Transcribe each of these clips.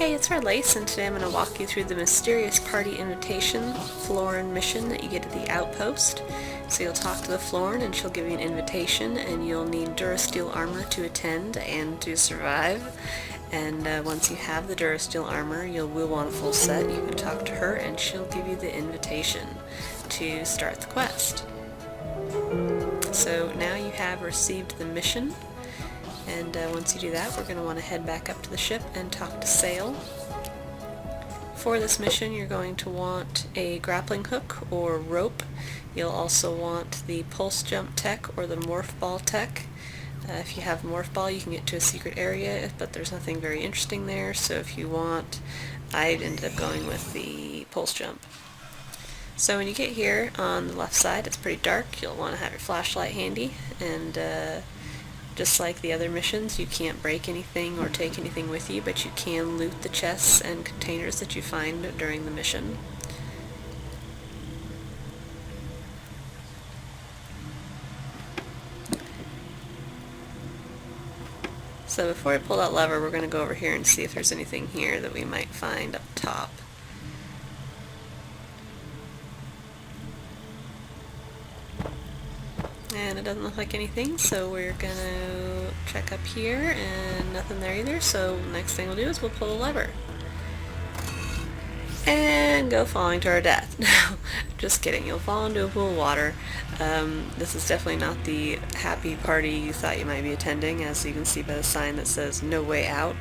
Hey, it's Lace, and today I'm going to walk you through the mysterious party invitation Floran mission that you get at the Outpost. So you'll talk to the Floran and she'll give you an invitation, and you'll need Durasteel armor to attend and to survive. And once you have the Durasteel armor, you will want a full set. You can talk to her and she'll give you the invitation to start the quest. So now you have received the mission. And once you do that, we're going to want to head back up to the ship and talk to Sail. For this mission, you're going to want a grappling hook or rope. You'll also want the pulse jump tech or the morph ball tech. If you have morph ball, you can get to a secret area, but there's nothing very interesting there, so if you want, I ended up going with the pulse jump. So when you get here on the left side, it's pretty dark. You'll want to have your flashlight handy, and just like the other missions, you can't break anything or take anything with you, but you can loot the chests and containers that you find during the mission. So before I pull that lever, we're going to go over here and see if there's anything here that we might find up top. And it doesn't look like anything, so we're gonna check up here, and nothing there either, so next thing we'll do is we'll pull the lever. And go falling to our death. No, just kidding, you'll fall into a pool of water. This is definitely not the happy party you thought you might be attending, as you can see by the sign that says "No Way Out."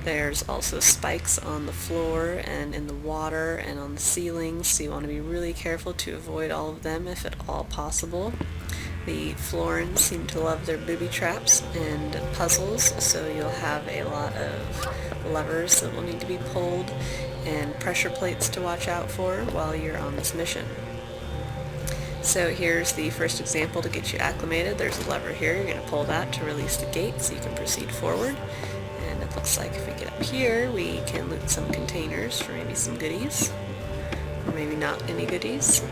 There's also spikes on the floor and in the water and on the ceilings, so you want to be really careful to avoid all of them if at all possible. The Florans seem to love their booby traps and puzzles, so you'll have a lot of levers that will need to be pulled and pressure plates to watch out for while you're on this mission. So here's the first example to get you acclimated. There's a lever here. You're going to pull that to release the gate so you can proceed forward. And it looks like if we get up here, we can loot some containers for maybe some goodies. Or maybe not any goodies.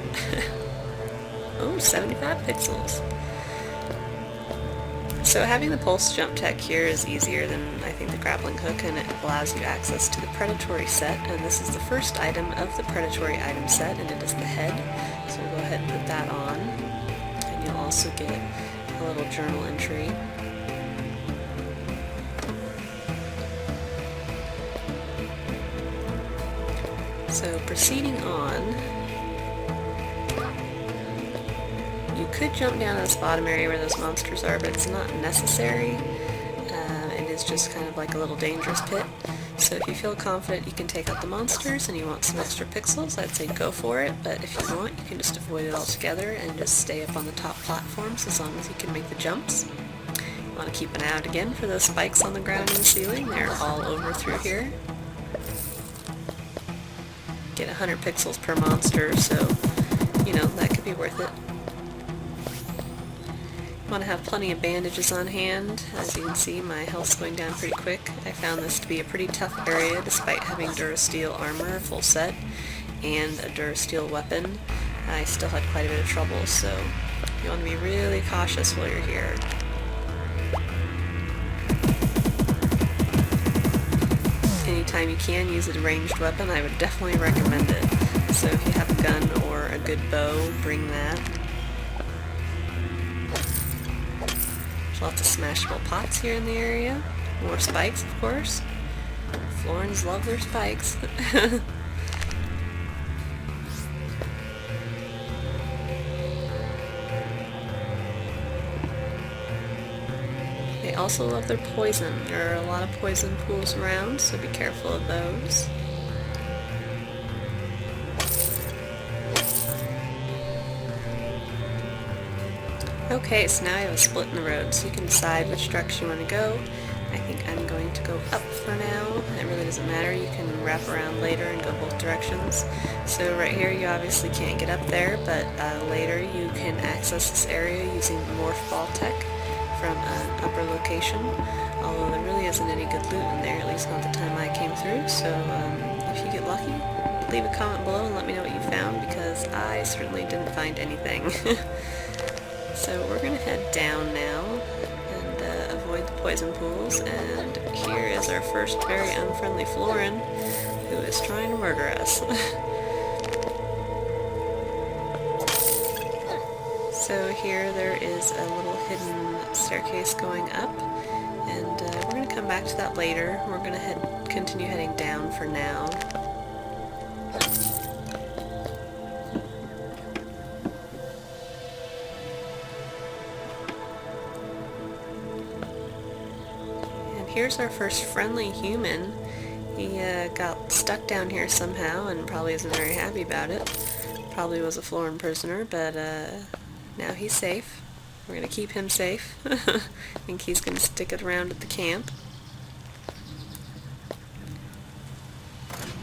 Oh, 75 pixels. So having the pulse jump tech here is easier than I think the grappling hook, and it allows you access to the Predatory set, and this is the first item of the Predatory item set, and it is the head. So we'll go ahead and put that on, and you'll also get a little journal entry. So proceeding on, you could jump down to this bottom area where those monsters are, but it's not necessary. It is just kind of like a little dangerous pit. So if you feel confident you can take out the monsters and you want some extra pixels, I'd say go for it, but if you want, you can just avoid it altogether and just stay up on the top platforms as long as you can make the jumps. You want to keep an eye out again for those spikes on the ground and the ceiling. They're all over through here. Get 100 pixels per monster, so, you know, that could be worth it. Want to have plenty of bandages on hand. As you can see, my health's going down pretty quick. I found this to be a pretty tough area despite having Durasteel armor, full set, and a Durasteel weapon. I still had quite a bit of trouble, so you want to be really cautious while you're here. Anytime you can use a ranged weapon, I would definitely recommend it. So if you have a gun or a good bow, bring that. Lots of smashable pots here in the area. More spikes, of course. Florans love their spikes. They also love their poison. There are a lot of poison pools around, so be careful of those. Okay, so now I have a split in the road, so you can decide which direction you want to go. I think I'm going to go up for now. It really doesn't matter. You can wrap around later and go both directions. So right here, you obviously can't get up there, but later you can access this area using the morph ball tech from an upper location. Although there really isn't any good loot in there, at least not the time I came through. So if you get lucky, leave a comment below and let me know what you found, because I certainly didn't find anything. So we're going to head down now and avoid the poison pools, and here is our first very unfriendly Floran, who is trying to murder us. So here there is a little hidden staircase going up, and we're going to come back to that later. We're going to continue heading down for now. And here's our first friendly human. He got stuck down here somehow and probably isn't very happy about it. Probably was a Floran prisoner, but now he's safe. We're going to keep him safe. I think he's going to stick it around at the camp.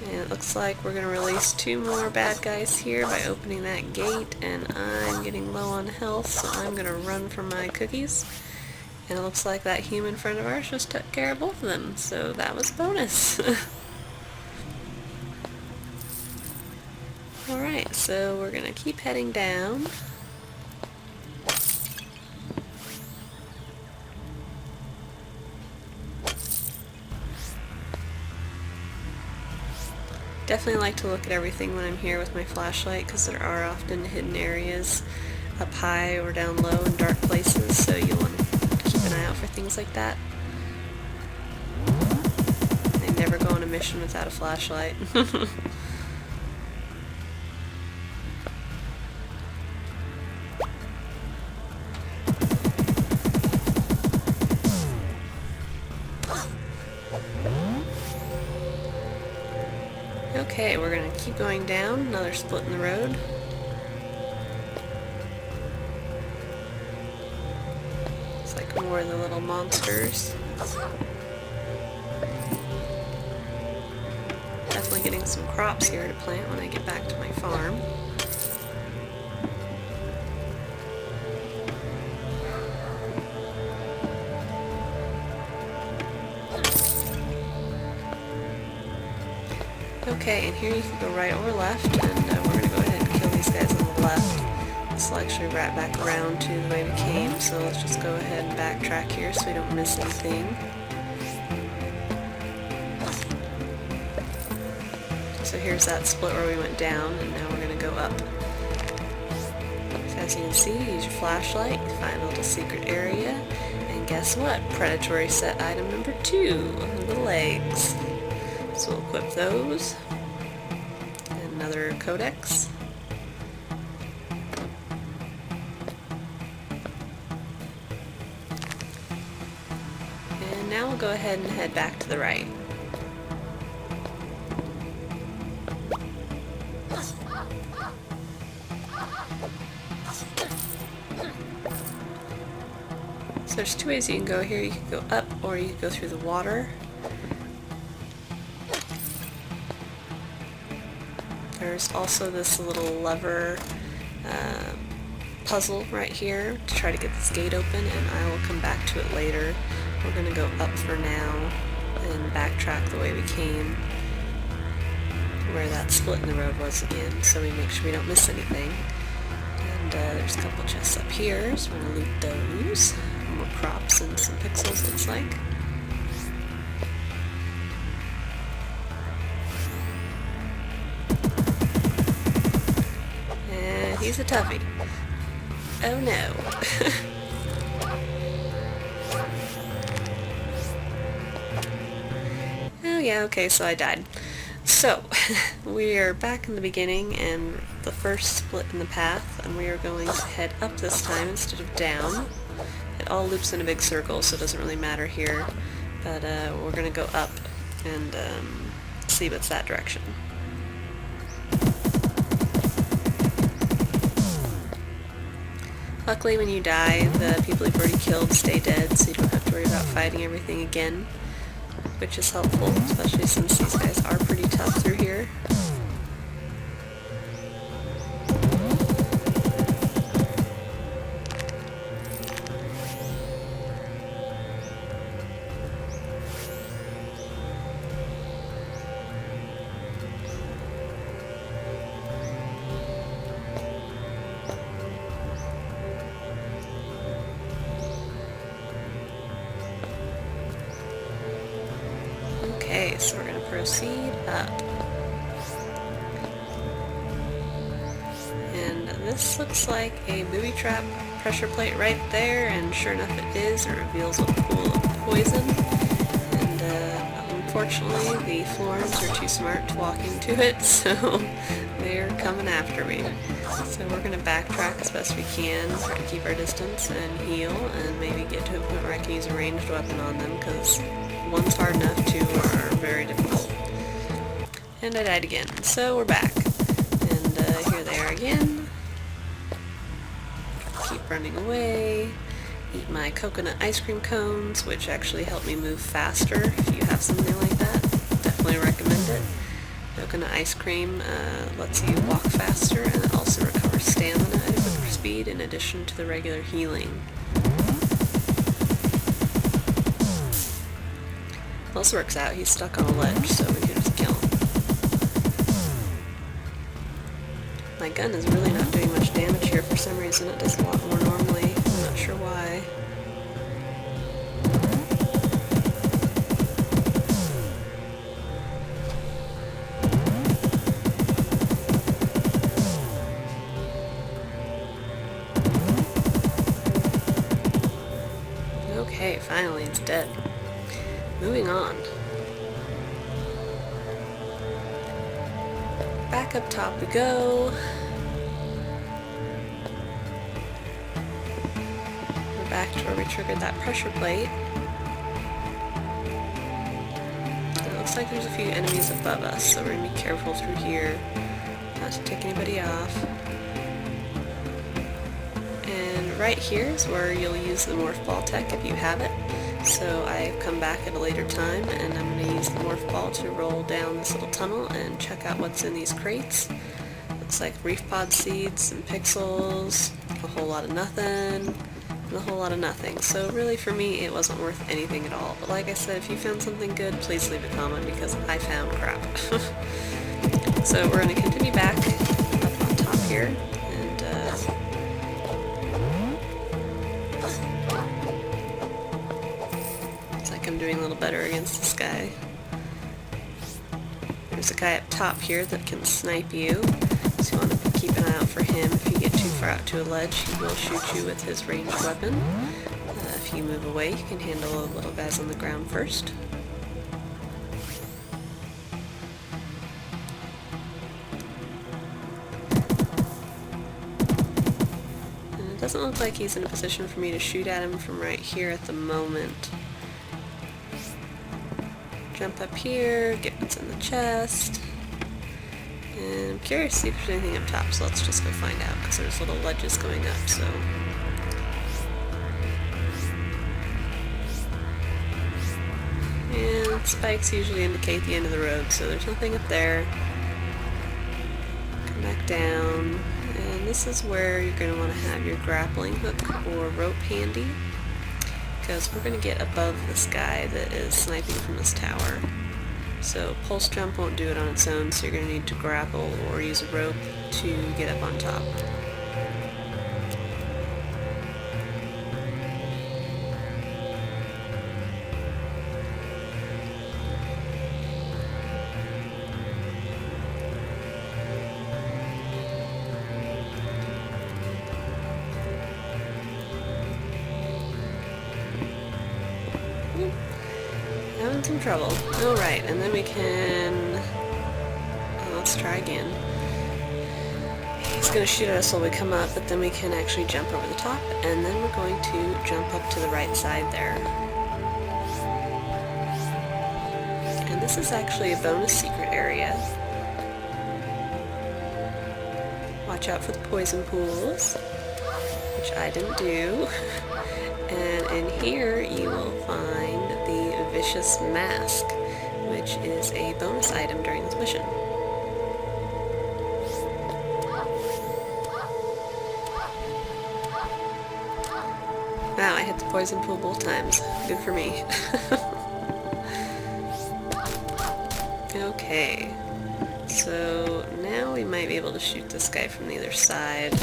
And it looks like we're going to release 2 more bad guys here by opening that gate, and I'm getting low on health, so I'm going to run for my cookies. And it looks like that human friend of ours just took care of both of them, so that was a bonus. Alright, so we're going to keep heading down. Definitely like to look at everything when I'm here with my flashlight, because there are often hidden areas up high or down low in dark places, so you want to keep an eye out for things like that. I never go on a mission without a flashlight. Okay, we're going to keep going down, another split in the road. It's like more of the little monsters. Definitely getting some crops here to plant when I get back to my farm. Okay, and here you can go right or left, and we're going to go ahead and kill these guys on the left. This will actually wrap back around to the way we came, so let's just go ahead and backtrack here so we don't miss anything. So here's that split where we went down, and now we're going to go up. So as you can see, use your flashlight, find a little secret area, and guess what? Predatory set item number 2, the legs. So we'll equip those. And another codex. And now we'll go ahead and head back to the right. So there's 2 ways you can go here. You can go up or you can go through the water. There's also this little lever puzzle right here to try to get this gate open, and I will come back to it later. We're going to go up for now and backtrack the way we came, where that split in the road was again, so we make sure we don't miss anything. And there's a couple chests up here, so we're going to loot those. More crops and some pixels, looks like. He's a toughie. Oh no. Oh yeah, okay, so I died. So, we are back in the beginning and the first split in the path, and we are going to head up this time instead of down. It all loops in a big circle, so it doesn't really matter here, but we're going to go up and see what's that direction. Luckily, when you die, the people you've already killed stay dead, so you don't have to worry about fighting everything again, which is helpful, especially since these guys are pretty tough through here. proceed up. And this looks like a booby trap pressure plate right there, and sure enough it is. It reveals a pool of poison. And unfortunately the Florans are too smart to walk into it, so they're coming after me. So we're going to backtrack as best we can, try to keep our distance and heal, and maybe get to a point where I can use a ranged weapon on them, because one's hard enough, two are very difficult. And I died again, so we're back. And here they are again. Keep running away. Eat my coconut ice cream cones, which actually help me move faster. If you have something like that, definitely recommend it. Coconut ice cream lets you walk faster, and it also recovers stamina at a quicker speed in addition to the regular healing. It also works out, he's stuck on a ledge, so we can just kill him. My gun is really not doing much damage here for some reason. It does a lot more normally. I'm not sure why. Okay, finally it's dead. Moving on. Back up top we go. We're back to where we triggered that pressure plate. It looks like there's a few enemies above us, so we're going to be careful through here not to take anybody off. And right here is where you'll use the morph ball tech if you have it. So I've come back at a later time, and I'm going to use the morph ball to roll down this little tunnel and check out what's in these crates. Looks like reef pod seeds, some pixels, a whole lot of nothing, and a whole lot of nothing. So really for me it wasn't worth anything at all. But like I said, if you found something good, please leave a comment, because I found crap. So we're going to continue back up on top here. I'm doing a little better against this guy. There's a guy up top here that can snipe you, so you want to keep an eye out for him. If you get too far out to a ledge, he will shoot you with his ranged weapon. If you move away, you can handle the little guys on the ground first. And it doesn't look like he's in a position for me to shoot at him from right here at the moment. Jump up here, get what's in the chest, and I'm curious to see if there's anything up top, so let's just go find out, because there's little ledges going up, so. And spikes usually indicate the end of the road, so there's nothing up there. Come back down, and this is where you're going to want to have your grappling hook or rope handy, because we're going to get above this guy that is sniping from this tower. So pulse jump won't do it on its own, so you're going to need to grapple or use a rope to get up on top. Having some trouble. Alright, and then we can... let's try again. He's going to shoot at us while we come up, but then we can actually jump over the top, and then we're going to jump up to the right side there. And this is actually a bonus secret area. Watch out for the poison pools, which I didn't do. And in here you will find the Vicious Mask, which is a bonus item during this mission. Wow, I hit the poison pool both times. Good for me. Okay, so now we might be able to shoot this guy from the other side.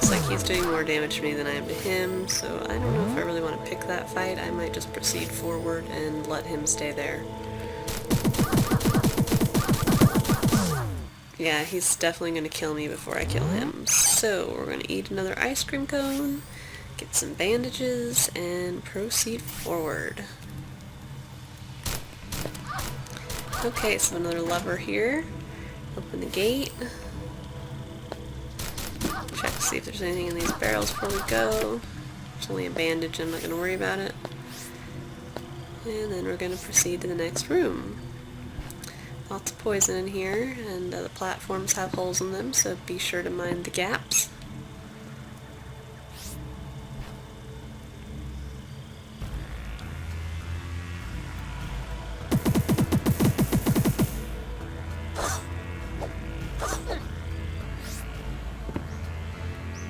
looks like he's doing more damage to me than I am to him, so I don't know if I really want to pick that fight. I might just proceed forward and let him stay there. Yeah, he's definitely going to kill me before I kill him. So we're going to eat another ice cream cone, get some bandages, and proceed forward. Okay, so another lever here. Open the gate. Check to see if there's anything in these barrels before we go. It's only a bandage, I'm not going to worry about it. And then we're going to proceed to the next room. Lots of poison in here, and the platforms have holes in them, so be sure to mind the gaps.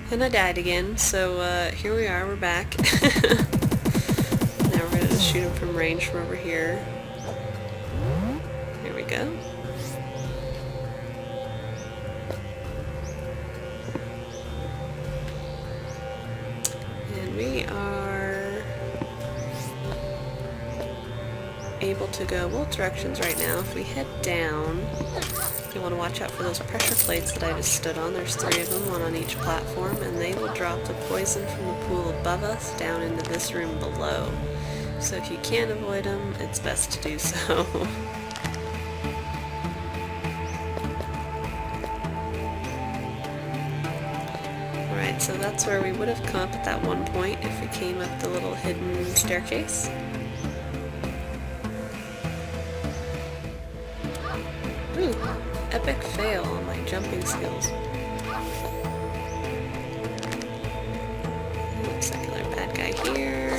And I died again, so here we are, we're back. Now we're going to just shoot him from range from over here. Here we go. And we are able to go both directions right now. If we head down, you want to watch out for those pressure plates that I just stood on. There's 3 of them, one on each platform, and they will drop the poison from the pool above us down into this room below. So if you can't avoid them, it's best to do so. Alright, so that's where we would have come up at that one point if we came up the little hidden staircase. Ooh, epic fail on my jumping skills. Looks like another bad guy here.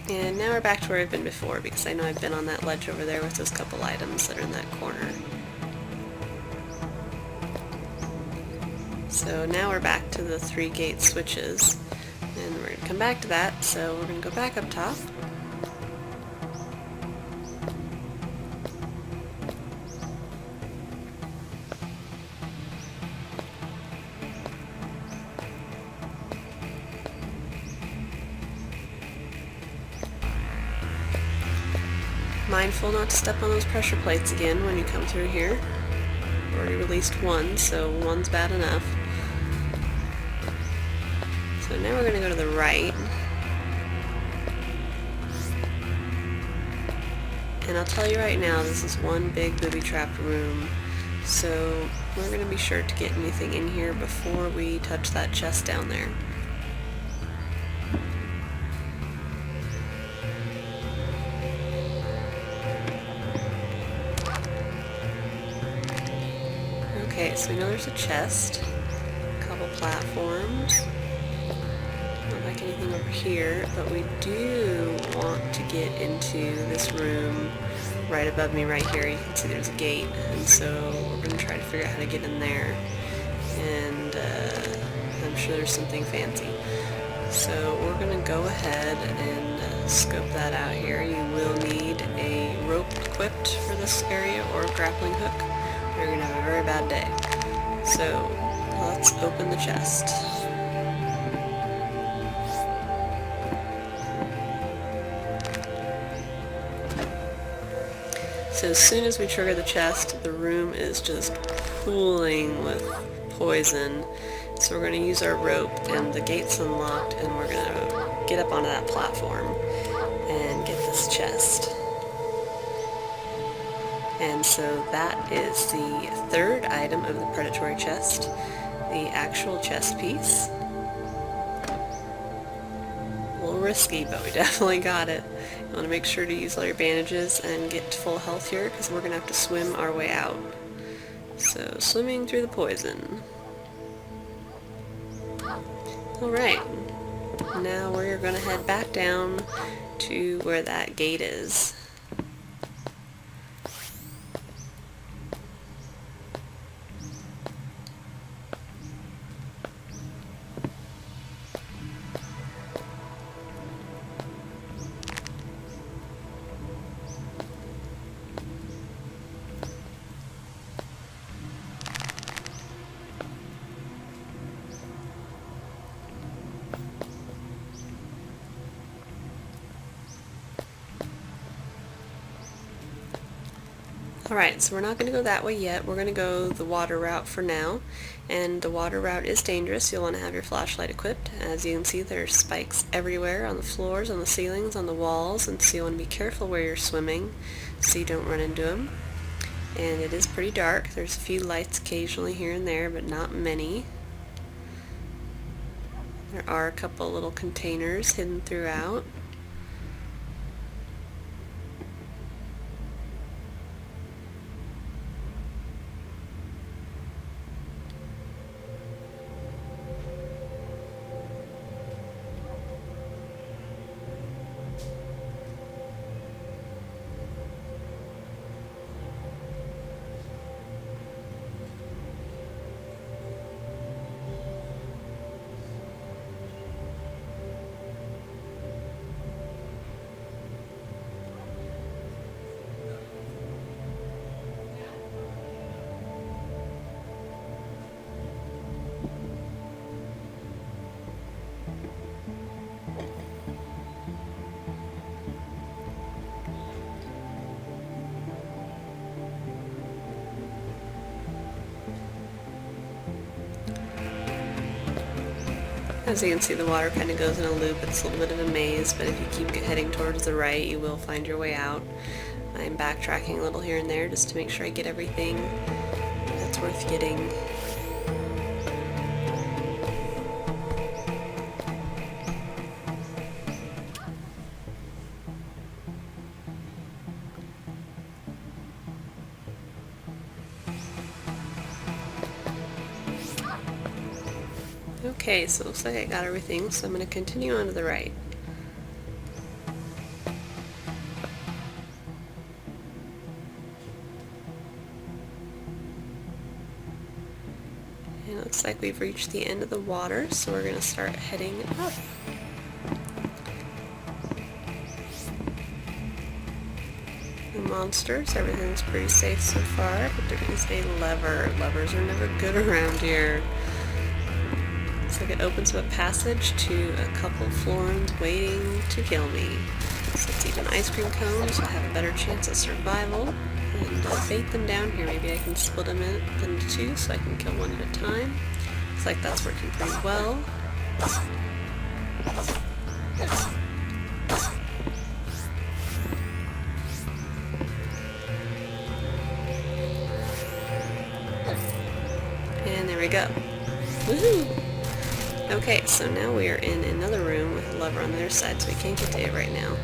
And now we're back to where I've been before, because I know I've been on that ledge over there with those couple items that are in that corner. So now we're back to the 3 gate switches, and we're going to come back to that, so we're going to go back up top. Mindful not to step on those pressure plates again when you come through here. Already released one, so one's bad enough. So now we're going to go to the right. And I'll tell you right now, this is one big booby-trapped room. So we're going to be sure to get anything in here before we touch that chest down there. Okay, so we know there's a chest, a couple platforms, not like anything over here, but we do want to get into this room right above me right here. You can see there's a gate, and so we're going to try to figure out how to get in there, and I'm sure there's something fancy. So we're going to go ahead and scope that out here. You will need a rope equipped for this area or a grappling hook. You're going to have a very bad day. So, let's open the chest. So as soon as we trigger the chest, the room is just pooling with poison. So we're going to use our rope, and the gate's unlocked, and we're going to get up onto that platform and get this chest. And so that is the 3rd item of the Predatory chest, the actual chest piece. A little risky, but we definitely got it. You want to make sure to use all your bandages and get to full health here, because we're going to have to swim our way out. So, swimming through the poison. Alright, now we're going to head back down to where that gate is. Alright, so we're not going to go that way yet. We're going to go the water route for now. And the water route is dangerous. You'll want to have your flashlight equipped. As you can see, there's spikes everywhere on the floors, on the ceilings, on the walls, and so you want to be careful where you're swimming so you don't run into them. And it is pretty dark. There's a few lights occasionally here and there, but not many. There are a couple little containers hidden throughout. As you can see, the water kind of goes in a loop. It's a little bit of a maze, but if you keep heading towards the right, you will find your way out. I'm backtracking a little here and there just to make sure I get everything that's worth getting. Okay, so it looks like I got everything, so I'm going to continue on to the right. And it looks like we've reached the end of the water, so we're going to start heading up. The monsters, everything's pretty safe so far, but there is a lever. Levers are never good around here. Looks like it opens up a passage to a couple Florans waiting to kill me. So let's eat an ice cream cone so I have a better chance of survival. And bait them down here. Maybe I can split them into two so I can kill one at a time. Looks like that's working pretty well. And there we go. Woohoo! Okay, so now we are in another room with a lever on the other side, so we can't get to it right now.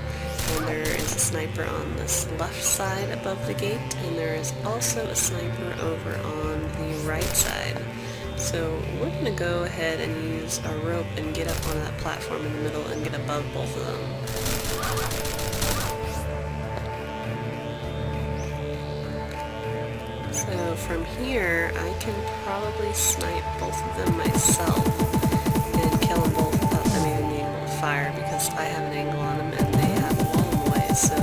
And there is a sniper on this left side above the gate, and there is also a sniper over on the right side. So we're going to go ahead and use a rope and get up on that platform in the middle and get above both of them. So from here, I can probably snipe both of them myself. Kill them both without them even being able to fire, because I have an angle on them and they have a wall in the way, so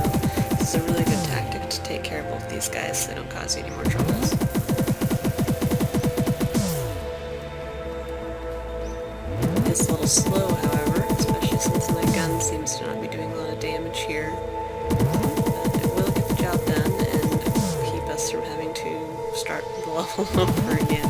this is a really good tactic to take care of both these guys so they don't cause you any more troubles. It's a little slow, however, especially since my gun seems to not be doing a lot of damage here. But it will get the job done and keep us from having to start the level over again.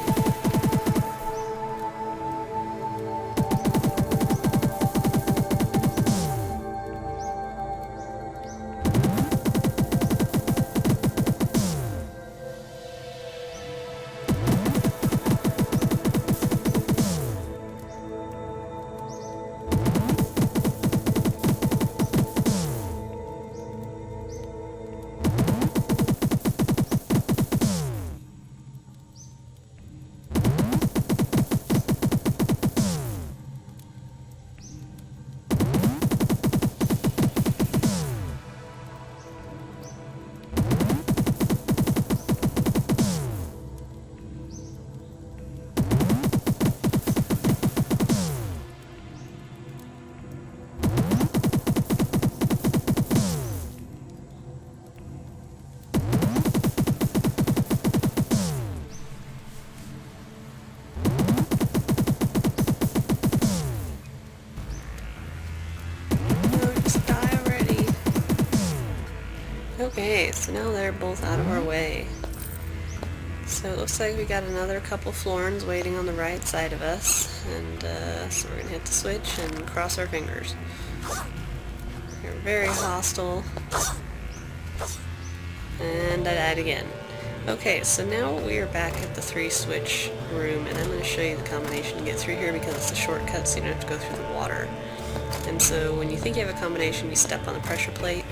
Okay, so now they're both out of our way. So it looks like we got another couple Florans waiting on the right side of us, and so we're going to hit the switch and cross our fingers. They're very hostile. And I died again. Okay, so now we are back at the 3-switch room, and I'm going to show you the combination to get through here because it's a shortcut, so you don't have to go through the water. And so when you think you have a combination, you step on the pressure plate.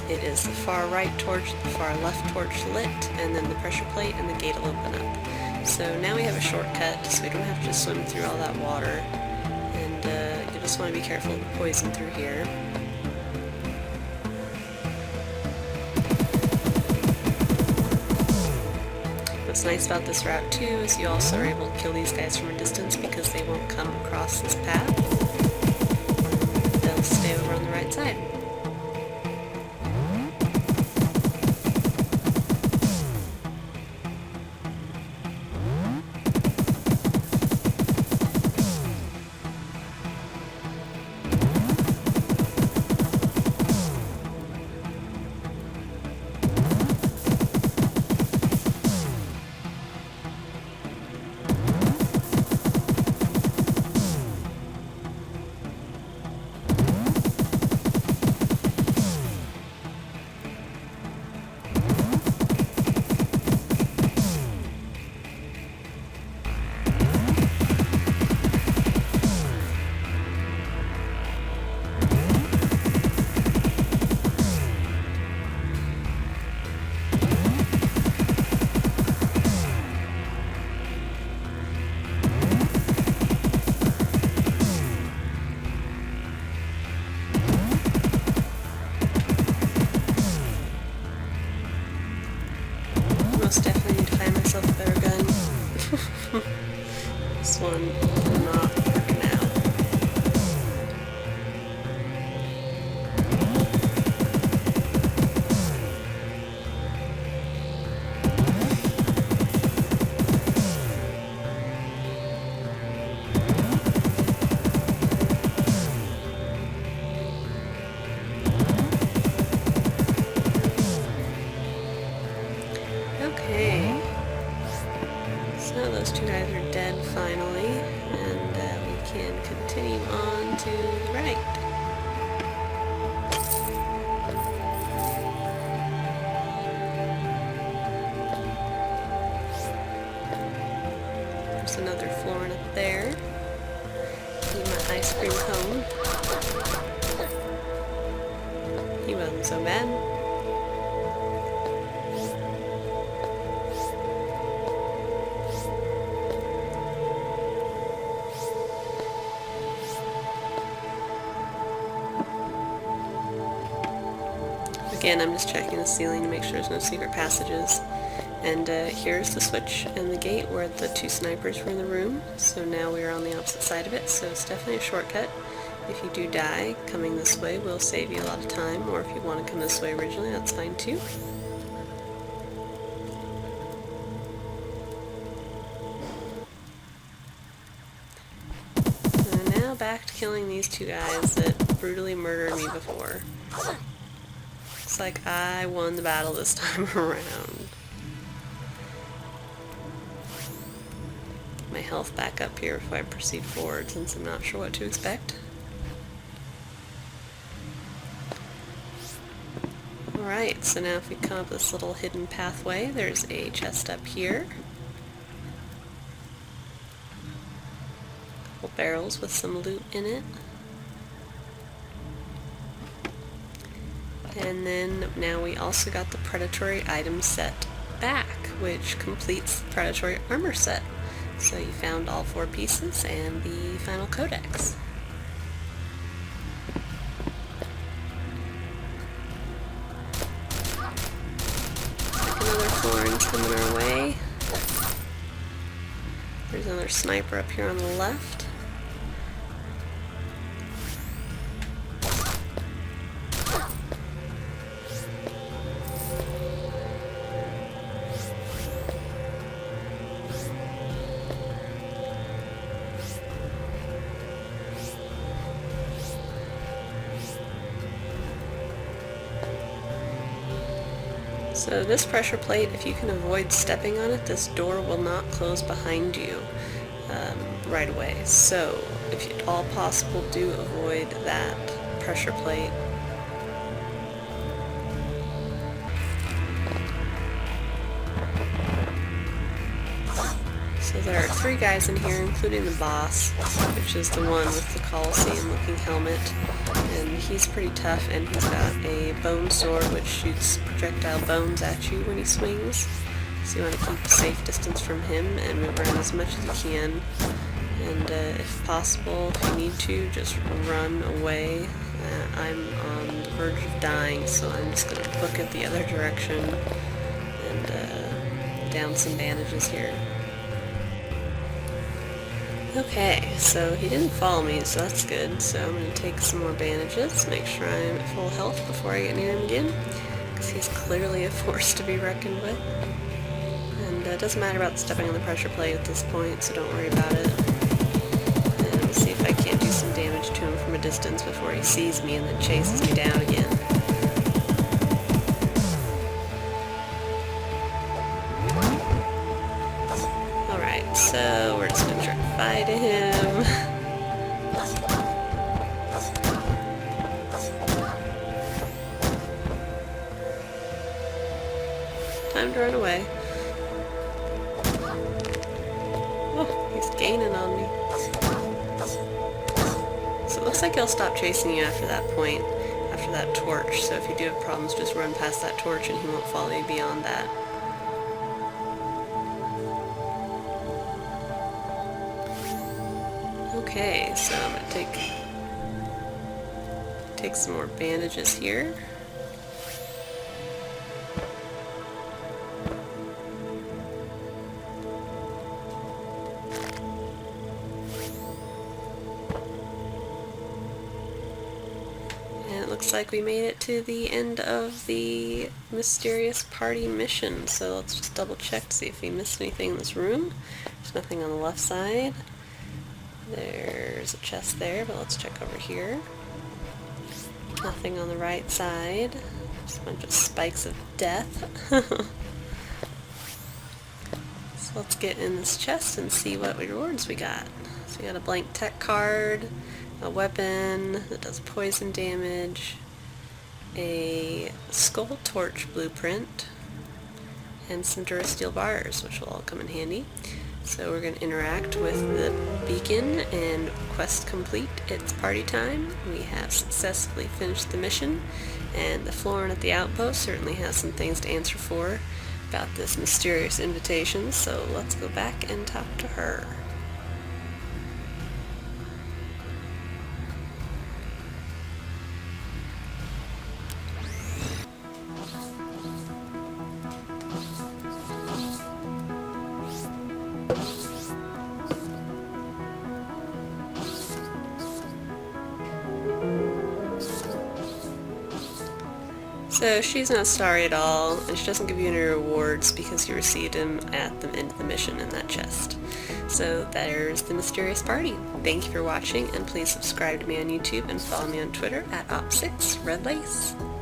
It is the far right torch, the far left torch lit, and then the pressure plate, and the gate will open up. So now we have a shortcut, so we don't have to just swim through all that water. And you just want to be careful of the poison through here. What's nice about this route too is you also are able to kill these guys from a distance because they won't come across this path. They'll stay over on the right side. Most definitely need to find myself a better gun. This one not working out. Okay, so those two guys are dead finally, and we can continue on to the right. There's another Floran up there. Need my ice cream cone. He wasn't so bad. Again, I'm just checking the ceiling to make sure there's no secret passages. And here's the switch and the gate where the 2 snipers were in the room. So now we are on the opposite side of it, so it's definitely a shortcut. If you do die, coming this way will save you a lot of time, or if you want to come this way originally, that's fine too. So now back to killing these 2 guys that brutally murdered me before. Looks like I won the battle this time around. My health back up here before I proceed forward since I'm not sure what to expect. Alright, so now if we come up this little hidden pathway, there's a chest up here. A couple barrels with some loot in it. And then now we also got the Predatory item set back, which completes the Predatory armor set. So you found all 4 pieces and the final codex. Like another Floran's coming our way. There's another sniper up here on the left. So this pressure plate, if you can avoid stepping on it, this door will not close behind you right away. So if at all possible, do avoid that pressure plate. So there are 3 guys in here, including the boss, which is the one with the Colosseum-looking helmet, and he's pretty tough, and he's got a bone sword which shoots projectile bones at you when he swings. So you want to keep a safe distance from him and move around as much as you can. And if possible, if you need to, just run away. I'm on the verge of dying, so I'm just going to book it the other direction and down some bandages here. Okay, so he didn't follow me, so that's good. So I'm going to take some more bandages, make sure I'm at full health before I get near him again, because he's clearly a force to be reckoned with. And it doesn't matter about stepping on the pressure plate at this point, so don't worry about it. And we'll see if I can't do some damage to him from a distance before he sees me and then chases me down again. Alright, so we're just going to try to fight him. Time to run away. Oh, he's gaining on me. So it looks like he'll stop chasing you after that point, after that torch. So if you do have problems, just run past that torch and he won't follow you beyond that. Okay, so I'm going to take some more bandages here. And it looks like we made it to the end of the mysterious party mission, so let's just double check to see if we missed anything in this room. There's nothing on the left side. There's a chest there, but let's check over here. Nothing on the right side. Just a bunch of spikes of death. So let's get in this chest and see what rewards we got. So we got a blank tech card, a weapon that does poison damage, a skull torch blueprint, and some durasteel bars, which will all come in handy. So we're going to interact with the beacon and quest complete. It's party time. We have successfully finished the mission, and the Floran at the Outpost certainly has some things to answer for about this mysterious invitation, so let's go back and talk to her. So she's not sorry at all, and she doesn't give you any rewards because you received them at the end of the mission in that chest. So there's the mysterious party. Thank you for watching, and please subscribe to me on YouTube and follow me on Twitter at Op6RedLace.